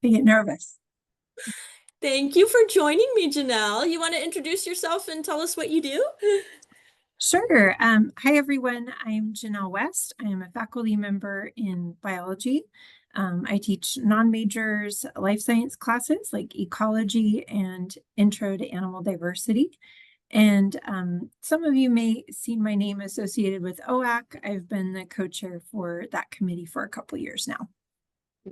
I get nervous. Thank you for joining me, Janelle. You want to introduce yourself and tell us what you do? Sure. Hi, everyone. I'm Janelle West. I am a faculty member in biology. I teach non-majors life science classes like ecology and intro to animal diversity. And some of you may see my name associated with OAC. I've been the co-chair for that committee for a couple years now.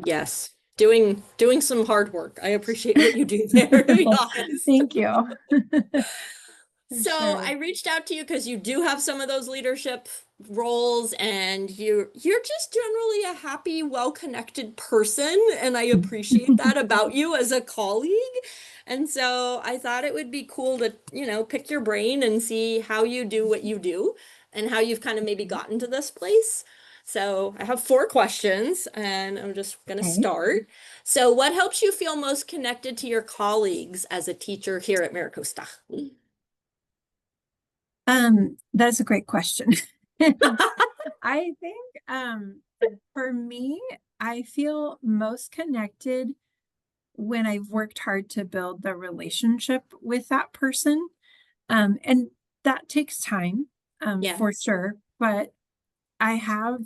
Yes, doing some hard work. I appreciate what you do there, to be honest. Thank you. For So sure. I reached out to you because you do have some of those leadership roles and you're just generally a happy, well-connected person, and I appreciate that about you as a colleague. And so I thought it would be cool to, pick your brain and see how you do what you do and how you've kind of maybe gotten to this place. So I have four questions and I'm just going to Okay. start. So what helps you feel most connected to your colleagues as a teacher here at Maricosta? That's a great question. I think for me, I feel most connected when I've worked hard to build the relationship with that person. And that takes time, for Yes. sure. But I have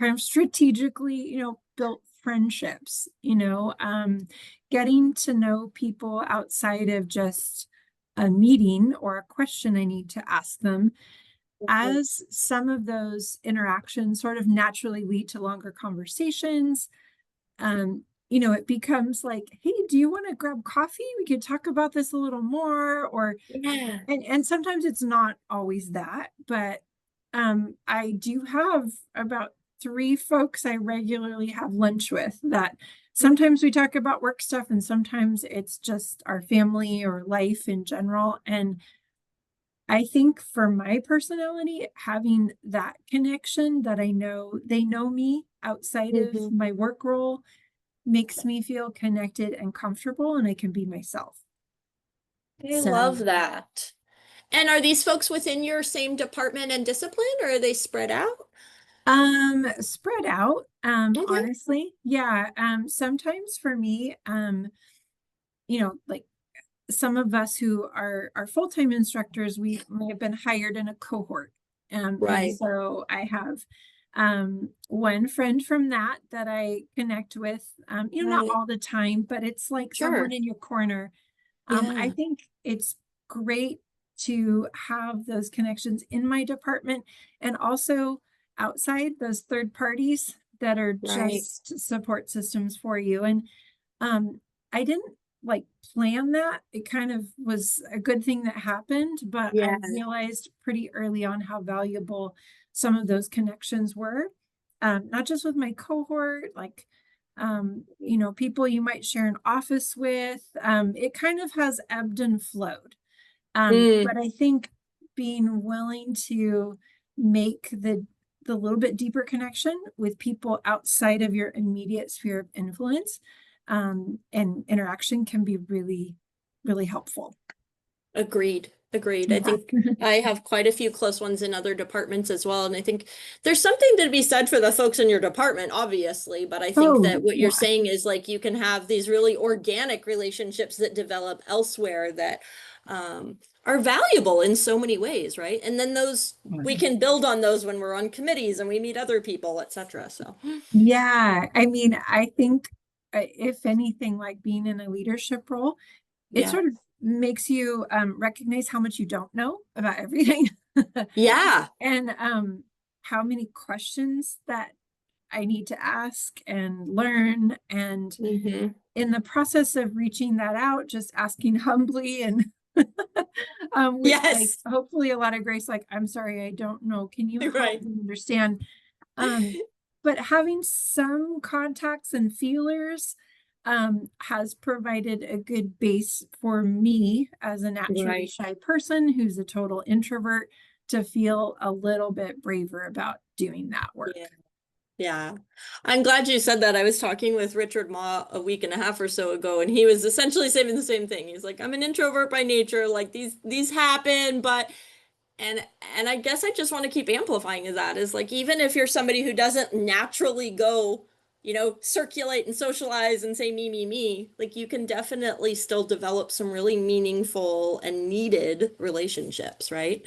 kind of strategically, built friendships, getting to know people outside of just a meeting or a question I need to ask them. As some of those interactions sort of naturally lead to longer conversations, it becomes like, hey, do you want to grab coffee? We could talk about this a little more. Or Yeah. and sometimes it's not always that, but I do have about three folks I regularly have lunch with that sometimes we talk about work stuff and sometimes it's just our family or life in general. And I think for my personality, having that connection that I know they know me outside of Mhm. my work role makes me feel connected and comfortable and I can be myself. I So, love that. And are these folks within your same department and discipline, or are they spread out? spread out, Okay. honestly. Yeah. Sometimes for me, like some of us who are full-time instructors, we may have been hired in a cohort. And Right. so I have one friend from that I connect with, not Right. all the time, but it's like someone Sure. in your corner. I Yeah. think it's great to have those connections in my department and also outside those third parties that are Right. just support systems for you. And I didn't like plan that. It kind of was a good thing that happened, but I Yeah. realized pretty early on how valuable some of those connections were. Not just with my cohort, like people you might share an office with. It kind of has ebbed and flowed. Mm. But I think being willing to make the little bit deeper connection with people outside of your immediate sphere of influence and interaction can be really, really helpful. Agreed. Agreed. I Yeah. think I have quite a few close ones in other departments as well. And I think there's something to be said for the folks in your department, obviously. But I think Oh, that what you're yeah. saying is like you can have these really organic relationships that develop elsewhere that are valuable in so many ways, right? And then those we can build on those when we're on committees and we meet other people, etc. So, Yeah. I mean, I think if anything, like being in a leadership role, it yeah. sort of makes you recognize how much you don't know about everything Yeah. and how many questions that I need to ask and learn. And Hmm. in the process of reaching that out, just asking humbly and with like Yes. hopefully a lot of grace, like, I'm sorry, I don't know. Can you help Right. me understand? But having some contacts and feelers has provided a good base for me as a naturally Right. shy person who's a total introvert to feel a little bit braver about doing that Yeah. work. Yeah. I'm glad you said that. I was talking with Richard Ma a week and a half or so ago, and he was essentially saying the same thing. He's like, I'm an introvert by nature, like these happen, but and and I guess I just want to keep amplifying that is like even if you're somebody who doesn't naturally go circulate and socialize and say me, like you can definitely still develop some really meaningful and needed relationships, right?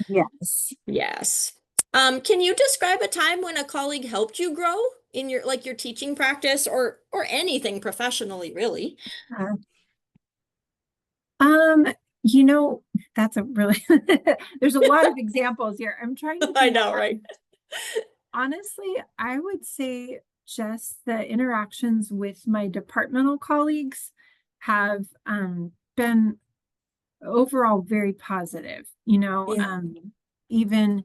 Yes. Yes. Can you describe a time when a colleague helped you grow in your teaching practice or anything professionally, really? Uh, um, you know, that's a really there's a lot of examples here. I'm trying to I think. know, right? Honestly, I would say just the interactions with my departmental colleagues have been overall very positive. Yeah. Even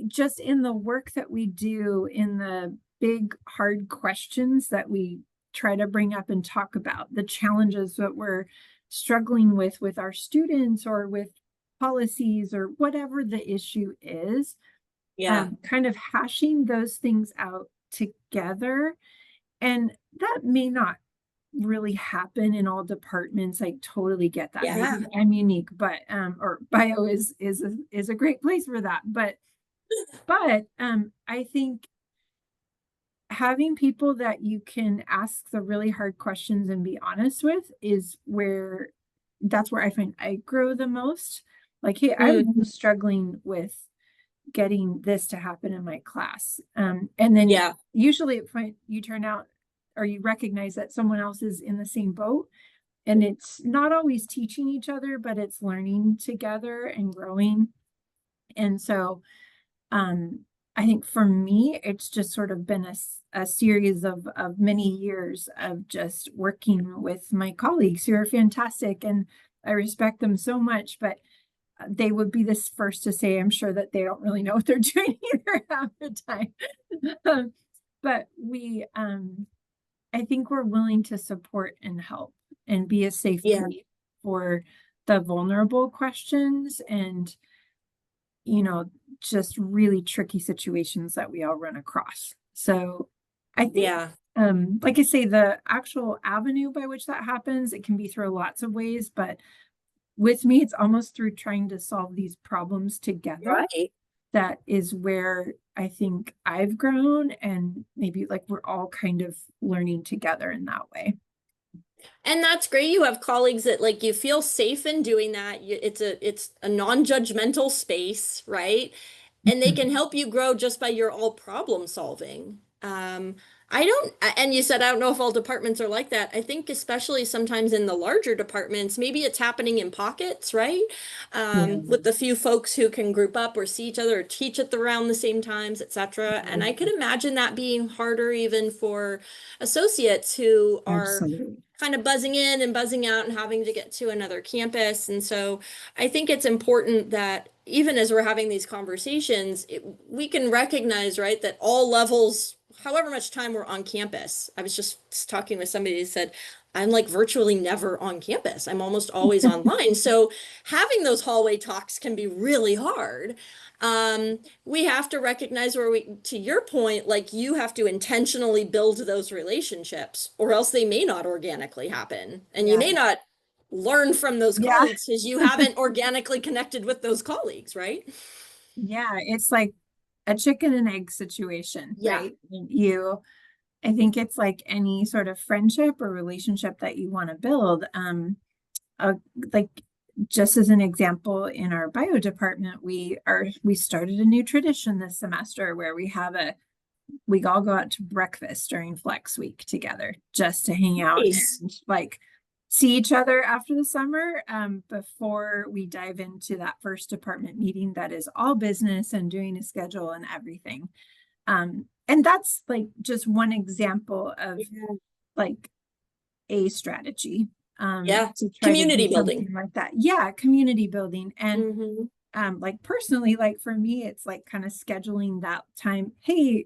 just in the work that we do, in the big hard questions that we try to bring up and talk about, the challenges that we're struggling with our students or with policies or whatever the issue is, Yeah. kind of hashing those things out together. And that may not really happen in all departments. I totally get that. Yeah. Maybe I'm unique, but or bio is a great place for that. But I think having people that you can ask the really hard questions and be honest with is where that's where I find I grow the most. Like, hey, Mm, I'm struggling with getting this to happen in my class. And then yeah. usually if you turn out or you recognize that someone else is in the same boat, and it's not always teaching each other, but it's learning together and growing. And so I think for me, it's just sort of been a series of many years of just working with my colleagues who are fantastic and I respect them so much, but they would be this first to say, I'm sure that they don't really know what they're doing either half the time. But I think we're willing to support and help and be a safe Yeah. place for the vulnerable questions and, you know, just really tricky situations that we all run across. So I think, Yeah. like I say, the actual avenue by which that happens, it can be through lots of ways, but with me, it's almost through trying to solve these problems together. Right. That is where I think I've grown, and maybe like we're all kind of learning together in that way. And that's great. You have colleagues that like you feel safe in doing that. It's a non-judgmental space, right? And they can help you grow just by your all problem solving. I don't, and you said I don't know if all departments are like that. I think especially sometimes in the larger departments, maybe it's happening in pockets, right? Yeah. With the few folks who can group up or see each other or teach at around the same times, etc. And I could imagine that being harder even for associates who are Absolutely. kind of buzzing in and buzzing out and having to get to another campus. And so I think it's important that even as we're having these conversations, we can recognize, right, that all levels, however much time we're on campus. I was just talking with somebody who said, I'm like virtually never on campus. I'm almost always online. So having those hallway talks can be really hard. We have to recognize where to your point, like you have to intentionally build those relationships, or else they may not organically happen. And you Yeah. may not learn from those Yeah. colleagues because you haven't organically connected with those colleagues, right? Yeah. It's like a chicken and egg situation, Yeah. right? I think it's like any sort of friendship or relationship that you want to build. Uh, like just as an example, in our bio department, we started a new tradition this semester where we all go out to breakfast during Flex Week together just to hang out Nice. and like see each other after the summer, before we dive into that first department meeting that is all business and doing a schedule and everything. And that's like just one example of Yeah. like a strategy Yeah. to try to do Community building. something like that. Yeah, community building. And Hmm. like personally, like for me, it's like kind of scheduling that time. Hey,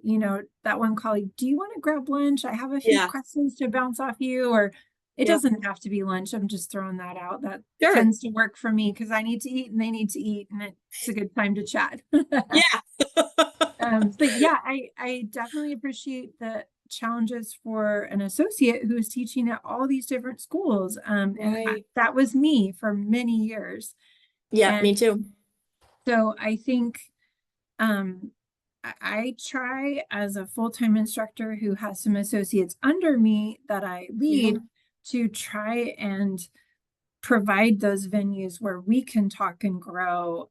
that one colleague, do you want to grab lunch? I have a few Yeah. questions to bounce off you, or it Yeah. doesn't have to be lunch. I'm just throwing that out. That Sure. tends to work for me because I need to eat and they need to eat, and it's a good time to chat. Yeah. But yeah, I definitely appreciate the challenges for an associate who is teaching at all these different schools. And Right. that was me for many years. Yeah, And me too. so I think, um, I try as a full-time instructor who has some associates under me that I Yeah. lead to try and provide those venues where we can talk and grow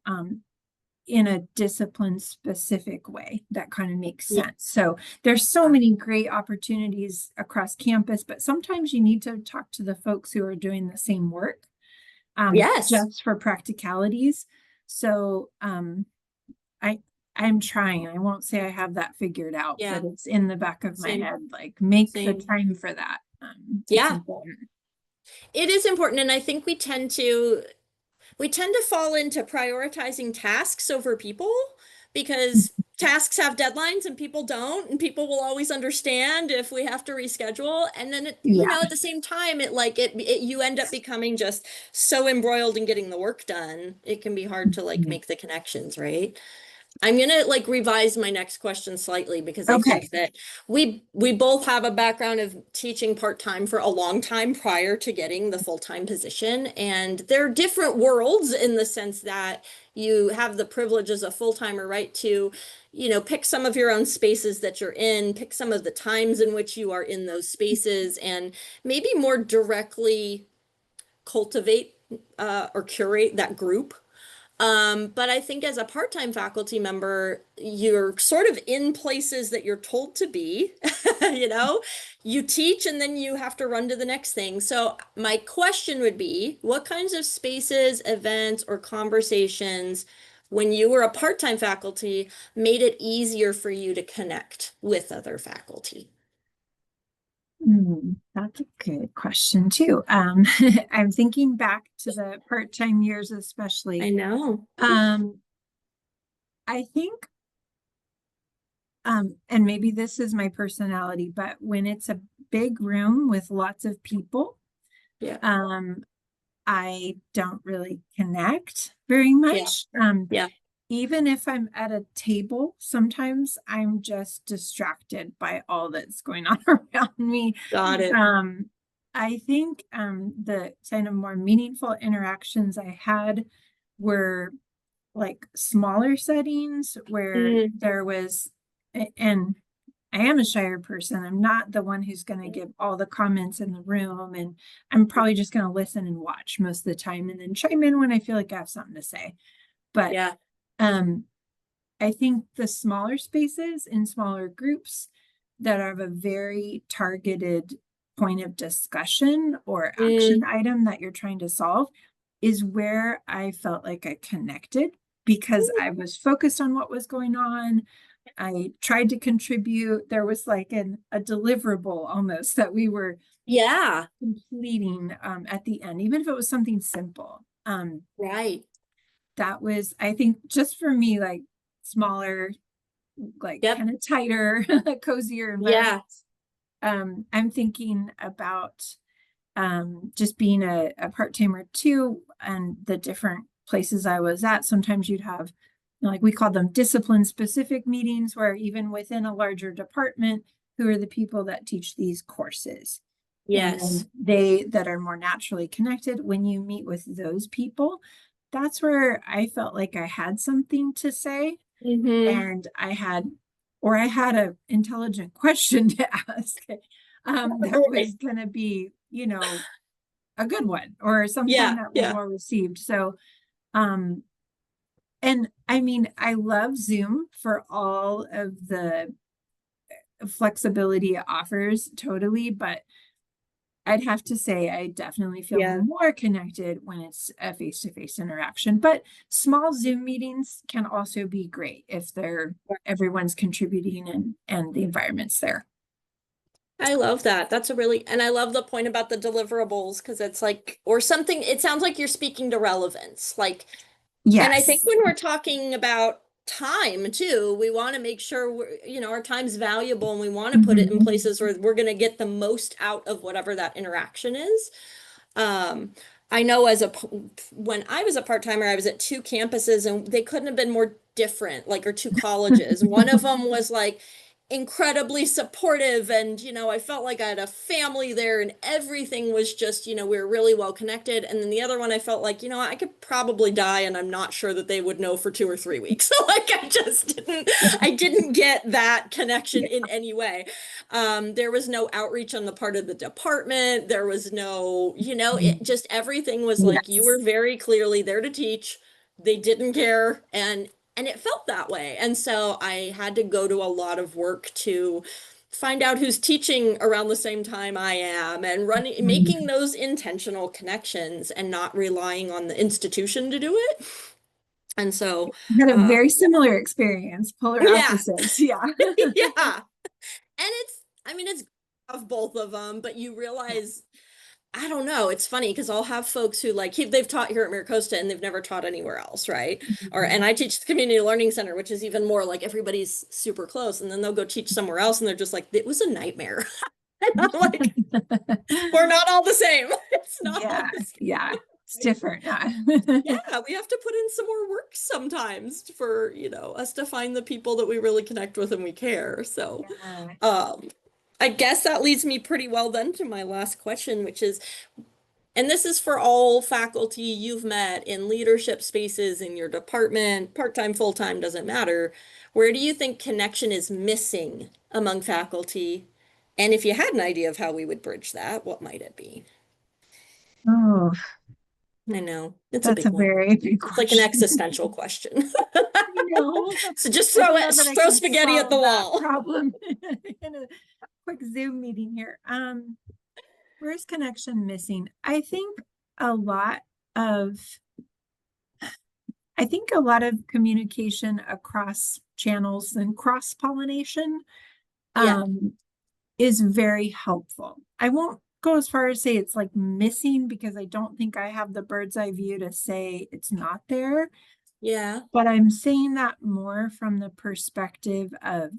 in a discipline specific way that kind of makes Yeah. sense. So there's so many great opportunities across campus, but sometimes you need to talk to the folks who are doing the same work Yes. just for practicalities. So I I'm trying. I won't say I have that figured out, Yeah. but it's in the back of my Same. head. Like make the Same. time for that. It's Yeah. important. It is important, and I think we tend to fall into prioritizing tasks over people because tasks have deadlines and people don't, and people will always understand if we have to reschedule. And then Yeah. at the same time, you end up becoming just so embroiled in getting the work done. It can be hard to like Mhm. make the connections, right? I'm gonna like revise my next question slightly because I Okay. think that we both have a background of teaching part-time for a long time prior to getting the full-time position. And they're different worlds in the sense that you have the privilege as a full-timer, right, to, pick some of your own spaces that you're in, pick some of the times in which you are in those spaces, and maybe more directly cultivate or curate that group. But I think as a part-time faculty member, you're sort of in places that you're told to be, you know, you teach and then you have to run to the next thing. So my question would be, what kinds of spaces, events, or conversations when you were a part-time faculty made it easier for you to connect with other faculty? That's a good question too. I'm thinking back to the part-time years, I especially. know. Um, I think, and maybe this is my personality, but when it's a big room with lots of people, Yeah. um, I don't really connect very Yeah. much. Yeah. Even if I'm at a table, sometimes I'm just distracted by all that's going on around me. Got it. Um, I think the kind of more meaningful interactions I had were like smaller settings where Mm, there was, and I am a shyer person. I'm not the one who's going to give all the comments in the room, and I'm probably just going to listen and watch most of the time and then chime in when I feel like I have something to say. But yeah. um, I think the smaller spaces in smaller groups that have a very targeted point of discussion or action Mm, item that you're trying to solve is where I felt like I connected because I was focused on what was going on. I tried to contribute. There was like a deliverable almost that we were yeah. completing at the end, even if it was something simple. Right. That was, I think, just for me, like smaller, like Yep. kind of tighter, cozier environment. Yeah. I'm thinking about just being a part-timer too, and the different places I was at. Sometimes you'd have, like we call them discipline specific meetings, where even within a larger department, who are the people that teach these courses? And Yes. then they that are more naturally connected, when you meet with those people, that's where I felt like I had something to say Hmm. and I had a intelligent question to ask that was going to be, a good one or something Yeah. that was Yeah. well received. So, um, and I mean, I love Zoom for all of the flexibility it offers, totally, but I'd have to say I definitely feel Yeah. more connected when it's a face-to-face interaction. But small Zoom meetings can also be great if they're everyone's contributing and the environment's there. I love that. And I love the point about the deliverables because it's like, or something, it sounds like you're speaking to relevance. Like, and I think Yes. when we're talking about time too, we want to make sure our time's valuable and we want to put it in Mhm. places where we're going to get the most out of whatever that interaction is. Um, I know when I was a part-timer, I was at two campuses and they couldn't have been more different, like, or two colleges. One of them was like incredibly supportive, and I felt like I had a family there, and everything was just, we were really well connected. And then the other one, I felt like, I could probably die and I'm not sure that they would know for 2 or 3 weeks. So like I didn't get that connection Yeah. in any way. There was no outreach on the part of the department. There was no, it just, everything was like you Yes. were very clearly there to teach. They didn't care, and it felt that way. And so I had to go to a lot of work to find out who's teaching around the same time I am, and making Mhm. those intentional connections and not relying on the institution to do it. And so, Had a uh, very similar experience, polar yeah, opposites. Yeah. yeah. And I mean, it's of both of them, but you Yeah. realize, I don't know. It's funny because I'll have folks who like they've taught here at Miracosta and they've never taught anywhere else, right? And Mhm. I teach the community learning center, which is even more like everybody's super close, and then they'll go teach somewhere else and they're just like, it was a nightmare. And I'm like, we're not all the same. It's not all Yeah, the same. yeah, it's different. Yeah. Yeah, we have to put in some more work sometimes for, us to find the people that we really connect with and we care. So, Yeah. um, I guess that leads me pretty well then to my last question, which is, and this is for all faculty you've met in leadership spaces in your department, part-time, full-time, doesn't matter. Where do you think connection is missing among faculty? And if you had an idea of how we would bridge that, what might it be? Oh, I know, it's a that's a big one. very big It's like an question. existential question. I know. So just I throw don't know it, that I throw can spaghetti at the solve that wall. problem in a quick Zoom meeting here. Where's connection missing? A lot of I think a lot of communication across channels and cross-pollination Yeah, um is very helpful. I won't go as far as say it's like missing because I don't think I have the bird's eye view to say it's not there, yeah, but I'm saying that more from the perspective of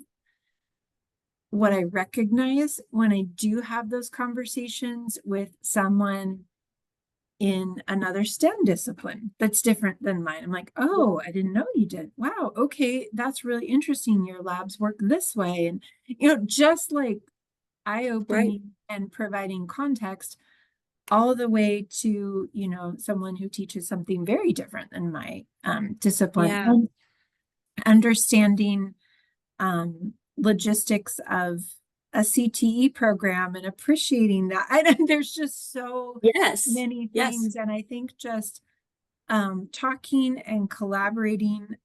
what I recognize when I do have those conversations with someone in another STEM discipline that's different than mine. I'm like, yeah, oh, I didn't know you did. Wow, okay, that's really interesting. Your labs work this way. And, just like right. eye-opening and providing context all the way to, someone who teaches something very different than my discipline. Yeah, And understanding logistics of a CTE program and appreciating that. There's just so yes, many yes. things. And I think just talking and collaborating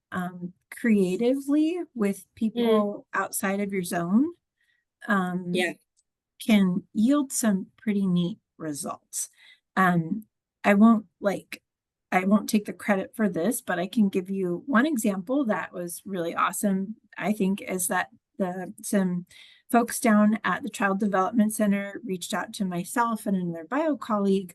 creatively with Mm, people outside of your zone um, yeah, can yield some pretty neat results. Um, I won't like I won't take the credit for this, but I can give you one example that was really awesome. I think is that the some folks down at the Child Development Center reached out to myself and another bio colleague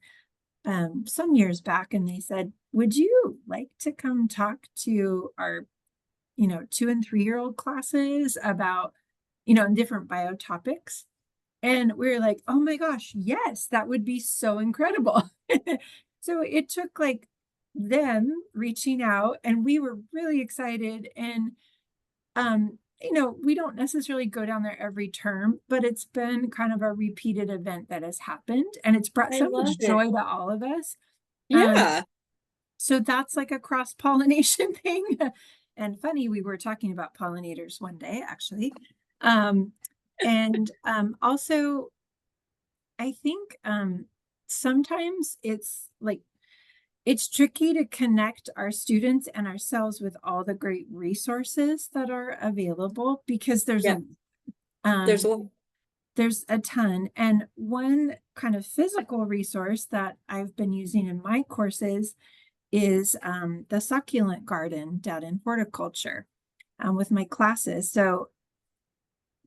some years back, and they said, "Would you like to come talk to our 2 and 3-year-old classes about different bio topics?" And we were like, oh my gosh, yes, that would be so incredible. So it took like them reaching out and we were really excited. And, we don't necessarily go down there every term, but it's been kind of a repeated event that has happened and it's brought I so love much it. joy to all of us. Um, Yeah. so that's like a cross-pollination thing. And funny, we were talking about pollinators one day, actually. And also I think sometimes it's like it's tricky to connect our students and ourselves with all the great resources that are available because Yeah. There's um, one. there's a ton. And one kind of physical resource that I've been using in my courses is the succulent garden down in horticulture with my classes. So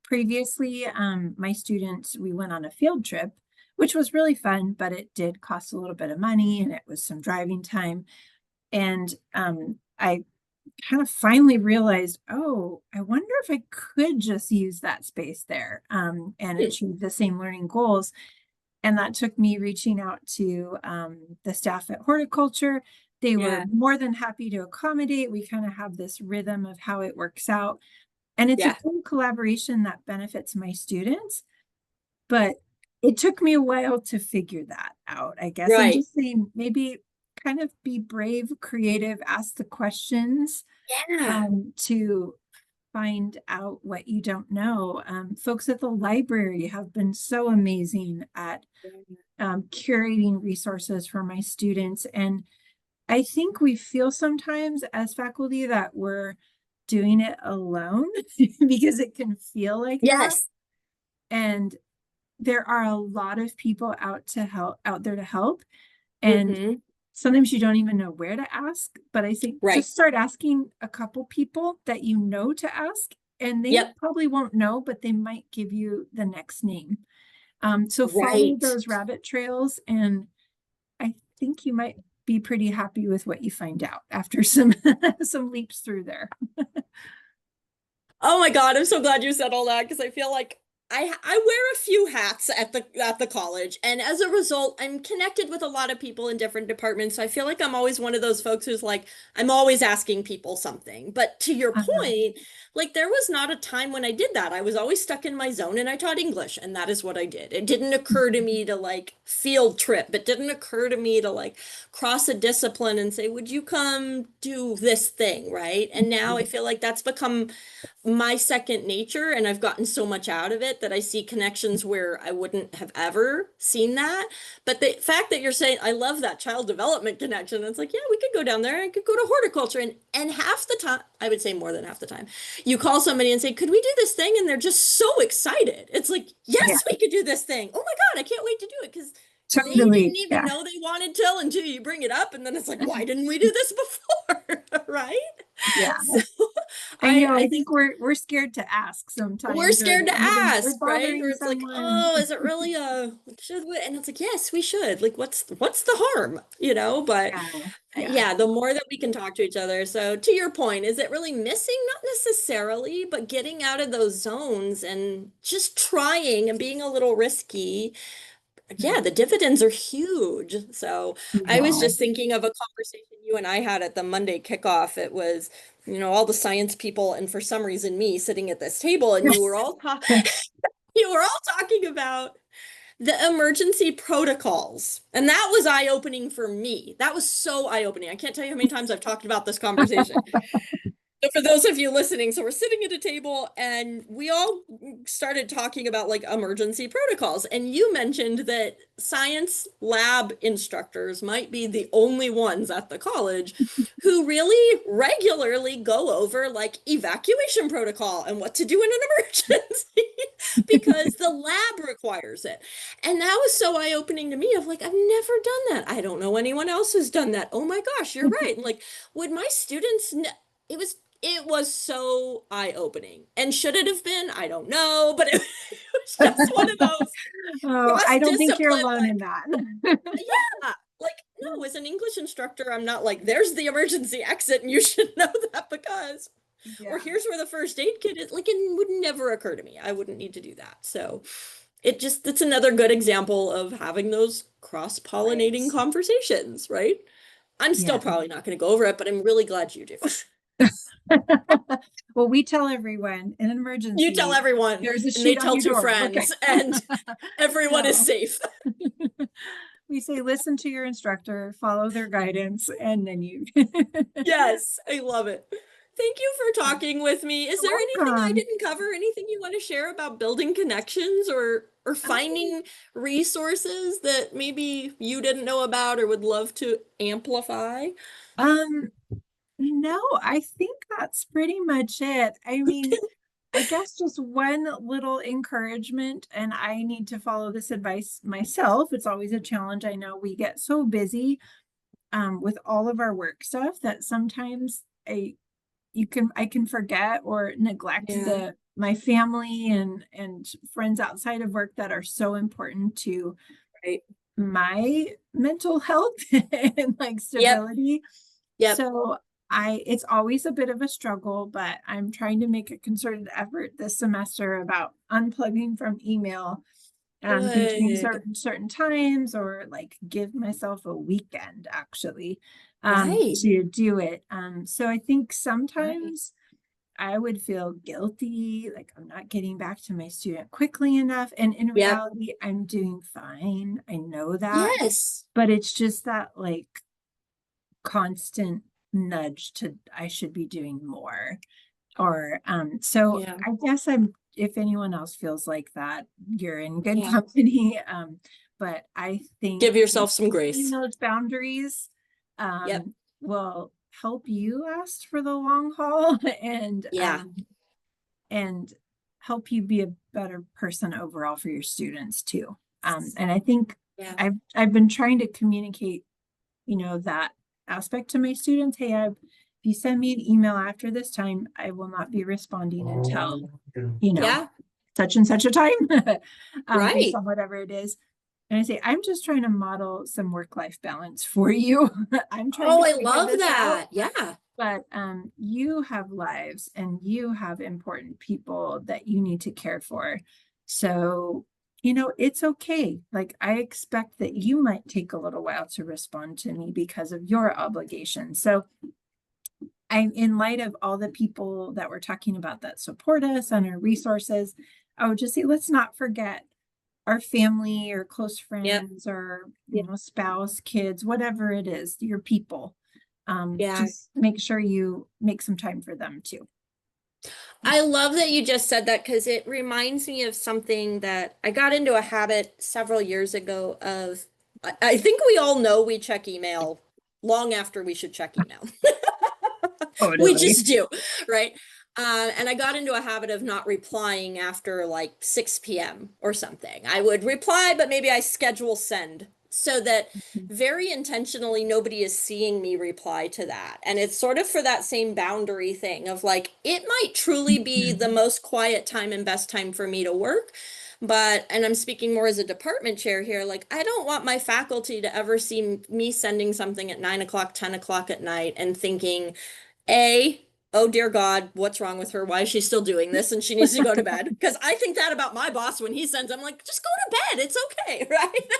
previously, my students, we went on a field trip, which was really fun, but it did cost a little bit of money and it was some driving time. And I kind of finally realized, oh, I wonder if I could just use that space there and Hmm. achieve the same learning goals. And that took me reaching out to the staff at horticulture. They were Yeah. more than happy to accommodate. We kind of have this rhythm of how it works out. And it's a Yeah. cool collaboration that benefits my students, but it took me a while to figure that out, I guess. And Right. just saying, maybe kind of be brave, creative, ask the questions Yeah. to find out what you don't know. Folks at the library have been so amazing at curating resources for my students. And I think we feel sometimes as faculty that we're doing it alone because it can feel like that. Yes. And there are a lot of people out there to help. And Mm-hmm. sometimes you don't even know where to ask, but I think Right. just start asking a couple people that you know to ask, and they Yep. probably won't know, but they might give you the next name. So follow Right. those rabbit trails, and I think you might be pretty happy with what you find out after some some leaps through there. Oh my God, I'm so glad you said all that because I feel like I wear a few hats at the college, and as a result, I'm connected with a lot of people in different departments. So I feel like I'm always one of those folks who's like, I'm always asking people something. But to your Uh-huh. point, like there was not a time when I did that. I was always stuck in my zone and I taught English, and that is what I did. It didn't occur to me to like field trip. It didn't occur to me to like cross a discipline and say, would you come do this thing, right? And now I feel like that's become my second nature, and I've gotten so much out of it that I see connections where I wouldn't have ever seen that. But the fact that you're saying I love that child development connection, it's like, yeah, we could go down there and could go to horticulture, and half the time, I would say more than half the time, you call somebody and say, "Could we do this thing?" and they're just so excited. It's like, Yeah, "Yes, we could do this thing. Oh my God, I can't wait to do it." Because they totally. didn't even Yeah. know they wanted to until you bring it up, and then it's like, why didn't we do this before? Right? Yeah. So I know. I I think think we're scared to ask we're sometimes, or scared to that maybe we're ask, right? Or bothering it's like, someone. oh, is it really a should we? And it's like, yes, we should. Like, what's the harm, But Yeah. Yeah. yeah, the more that we can talk to each other. So to your point, is it really missing? Not necessarily, but getting out of those zones and just trying and being a little risky. Yeah, the dividends are huge. So I was Wow. just thinking of a conversation you and I had at the Monday kickoff. It was, all the science people and for some reason me sitting at this table, and you were all talking about the emergency protocols. And that was eye-opening for me. That was so eye-opening. I can't tell you how many times I've talked about this conversation. So for those of you listening, so we're sitting at a table and we all started talking about like emergency protocols. And you mentioned that science lab instructors might be the only ones at the college who really regularly go over like evacuation protocol and what to do in an emergency because the lab requires it. And that was so eye-opening to me of like, I've never done that. I don't know anyone else who's done that. Oh my gosh, you're right. And like, would my students it was so eye-opening. And should it have been? I don't know, but it was just one of those Oh, I don't think you're cross-discipline, alone in like, that. yeah, like, no, as an English instructor, I'm not like, there's the emergency exit and you should know that because, or Yeah. here's where the first aid kit is. Like, it would never occur to me. I wouldn't need to do that. So it's another good example of having those Right. cross-pollinating conversations, right? I'm still Yeah. probably not going to go over it, but I'm really glad you do. Well, we tell everyone in an You tell emergency, everyone, there's a and they sheet on tell your two door. Okay. friends, and everyone is No. safe. We say, listen to your instructor, follow their guidance, and then you. Yes, I love it. Thank you for talking with me. Is You're there anything I welcome. didn't cover? Anything you want to share about building connections or Um, finding resources that maybe you didn't know about or would love to amplify? um, no, I think that's pretty much it. I mean, I guess just one little encouragement, and I need to follow this advice myself. It's always a challenge. I know we get so busy with all of our work stuff that sometimes I can forget or neglect Yeah, the my family and friends outside of work that are so important to right. my mental health and like Yep, stability. yep. So it's always a bit of a struggle, but I'm trying to make a concerted effort this semester about unplugging from email between Good. certain times, or like give myself a weekend actually Right, to do it. So I think right. sometimes I would feel guilty, like I'm not getting back to my student quickly enough. And in Yep. reality, I'm doing fine. I know that, Yes. but it's just that like constant nudge to I should be doing more. Or so Yeah. I guess I'm if anyone else feels like that, you're in good Yeah. company. But I think Give yourself some setting grace. those boundaries Yep. will help you last for the long haul Yeah. and help you be a better person overall for your students too. And I think Yeah. I've been trying to communicate, that aspect to my students. Hey, if you send me an email after this time, I will not be responding until, you know, Yeah. such and such a time, based Right. on whatever it is. And I say, I'm just trying to model some work-life balance for you. I'm trying Oh, to I figure love this out. that. Yeah. But you have lives and you have important people that you need to care for. So, it's okay. Like I expect that you might take a little while to respond to me because of your obligation. So I'm in light of all the people that we're talking about that support us and our resources, I would just say let's not forget our family or close Yep. friends or Yeah. spouse, kids, whatever it is, your people. Yeah. Just make sure you make some time for them too. I love that you just said that because it reminds me of something that I got into a habit several years ago of I think we all know we check email long after we should check email. We Totally. just do, right? And I got into a habit of not replying after like 6 p.m. or something. I would reply, but maybe I schedule send so that very intentionally nobody is seeing me reply to that. And it's sort of for that same boundary thing of like, it might truly be the Mhm. most quiet time and best time for me to work. But, and I'm speaking more as a department chair here, like, I don't want my faculty to ever see me sending something at 9 o'clock, 10 o'clock at night and thinking, a, oh dear God, what's wrong with her? Why is she still doing this? And she needs to go to bed. Because I think that about my boss when he sends, I'm like, just go to bed. It's okay, right?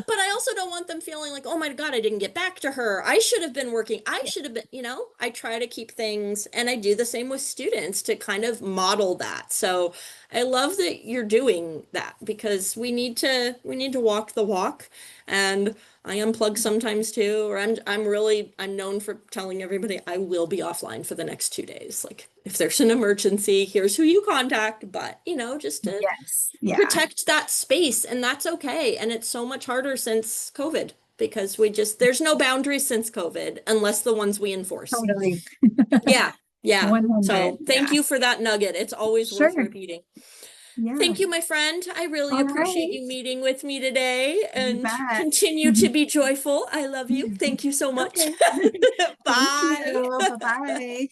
But I also don't want them feeling like, oh my God, I didn't get back to her. I should have been working. I Yeah, should have been, I try to keep things, and I do the same with students to kind of model that. So I love that you're doing that because we need to walk the walk. And I unplug sometimes too, or I'm known for telling everybody I will be offline for the next 2 days. Like if there's an emergency, here's who you contact, but just to yes, yeah, protect that space, and that's okay. And it's so much harder since COVID because there's no boundaries since COVID unless the ones we enforce. totally. Yeah. Yeah. 100, So thank yeah. you for that nugget. It's always worth Sure. repeating. Yeah. Thank you, my friend. I really All appreciate right. you meeting with me today You and bet. continue to be joyful. I love you. Thank you so much. Okay. Thank Bye. you. Bye-bye.